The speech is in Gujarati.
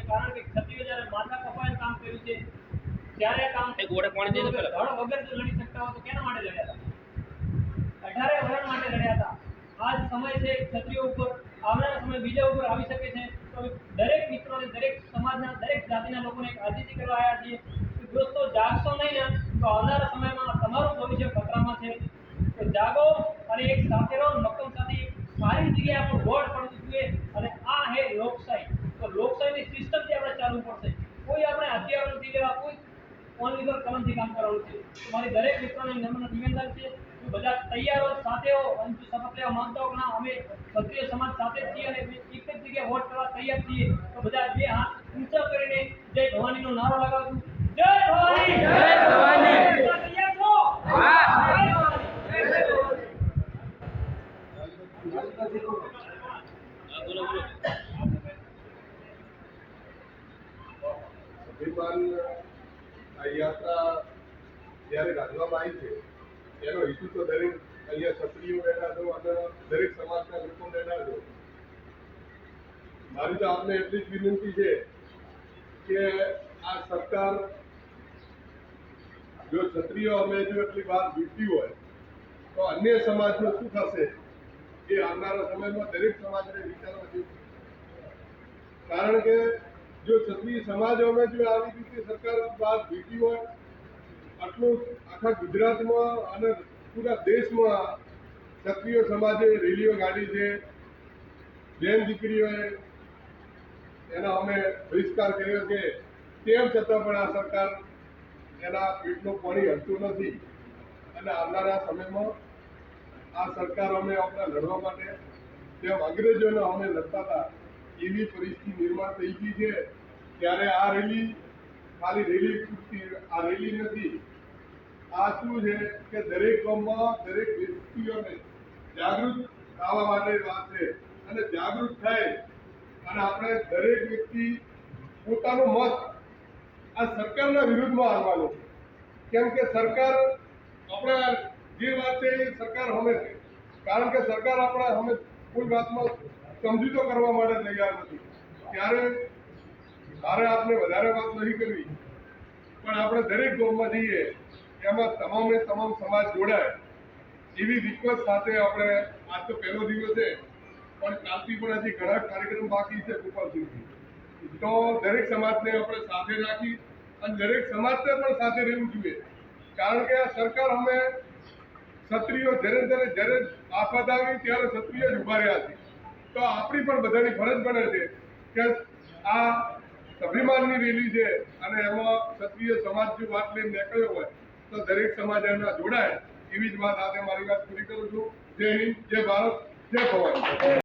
કારણ કે ક્ષત્રિયો જ્યારે માથા કપાઈને કામ કર્યું છે ત્યારે કામ એક ઓડે પાણી દે ધડ વગર જો લડી શકતા હોય તો કેના માટે લડ્યા હતા? 18 વર્ષ માટે લડ્યા હતા। આજ સમય છે ક્ષત્રિયો ઉપર, આવનારા સમય બીજા ઉપર આવી શકે છે। તો દરેક મિત્રોને, દરેક સમાજના, દરેક જાતિના લોકોને એક આજીજી કરવા આવ્યા છીએ કે દોસ્તો જાગશો નહીં ને તો આવનારા સમયમાં તમારું ભવિષ્ય ખતરામાં છે। તો જાગો અને એક સાથે રહો, મક્કમ સાથે સારી જગ્યાએ આપણું વોટ પડવું જોઈએ। અને આ હે લોકશાહી। તો લોકશાહીની સિસ્ટમથી આપણે ચાલવું પડશે। કોઈ આપણે હથિયાર નથી લેવા, કોઈ ઓનલી ફોર કલમથી કામ કરવાનું છે। તો મારી દરેક મિત્રોને નમ્ર નિવેદન છે કે બધા તૈયાર હો, સાથે હો। અને જો શપથ લેવા માંગતા હો કે ના અમે ક્ષત્રિય સમાજ સાથે જ છીએ અને એક જ જગ્યાએ વોટ કરવા તૈયાર છીએ, તો બધા બે હાથ ઊંચા કરીને જય ભવાનીનો નારો લગાવશું। જય ભવાની, જય ભવાની। તૈયાર છો? હા, જય ભવાની, જય ભવાની। આ યાત્રા જ્યારે ગાંધવામાં આવી છે એનો હેતુ તો દરેક અહીંયા ક્ષત્રિયો બેઠા છો અને દરેક સમાજના લોકો બેઠા છો। મારી તો આપને એટલી જ વિનંતી છે કે આ સરકાર જો ક્ષત્રિયો અમે જો એટલી વાત જીતી હોય તો અન્ય સમાજનું શું થશે એ આવનારા સમયમાં દરેક સમાજને વિચારવા જેવું। કારણ કે જો ક્ષત્રિય સમાજોને જો આવી રીતે સરકાર વાત જીતી હોય, આટલું આખા ગુજરાતમાં અને પૂરા દેશમાં ક્ષત્રિય સમાજે રેલીઓ કાઢી છે, બેન દીકરીઓએ એનો અમે બહિષ્કાર કર્યો છે, તેમ છતાં પણ આ સરકાર એના પેટનું પાણી હલતું નથી। અને આવનારા સમયમાં આ સરકાર અમે આપણે લડવા માટે જેમ અંગ્રેજોને અમે લડતા હતા એવી પરિસ્થિતિ નિર્માણ થઈ ગઈ છે। ત્યારે આ રેલી ખાલી રેલી પૂરતી આ રેલી નથી। આ શું છે કે દરેક ગામમાં દરેક વ્યક્તિઓને જાગૃત થવા માટે વાત છે। અને જાગૃત થાય અને આપણે દરેક વ્યક્તિ પોતાનું મત આ સરકારના વિરુદ્ધમાં આવવાનું છે। કેમ કે સરકાર આપણે જે વાત છે એ સરકાર હમે છે, કારણ કે સરકાર આપણા હમે કોઈ વાતમાં સમજૂતો કરવા માટે તૈયાર નથી। ત્યારે મારે આપને વધારે વાત નહીં કરવી, પણ આપણે દરેક ગામમાં જઈએ એમાં તમામે તમામ સમાજ જોડાય એવી રિક્વેસ્ટ સાથે આપણે આજ તો પહેલો દિવસ છે પણ કાલથી પણ હજી ઘણા કાર્યક્રમ બાકી છે ગોપાલસિંહજી। તો દરેક સમાજને આપણે સાથે રાખી અને દરેક સમાજને પણ સાથે રહેવું જોઈએ। કારણ કે આ સરકાર અમે ક્ષત્રિયો જ્યારે આફત આવી ત્યારે ક્ષત્રિયો જ ઉભા રહ્યા છે। તો આપણી પણ બધાની ફરજ બને છે કે આ સ્વાભિમાનની રેલી છે અને એમાં ક્ષત્રિય સમાજ જો વાત લઈને નીકળ્યો હોય તો દરેક સમાજ એના જોડાય એવી જ વાત આજે મારી વાત પૂરી કરું છું। જય હિન્દ, જય ભારત, જય ભવાની।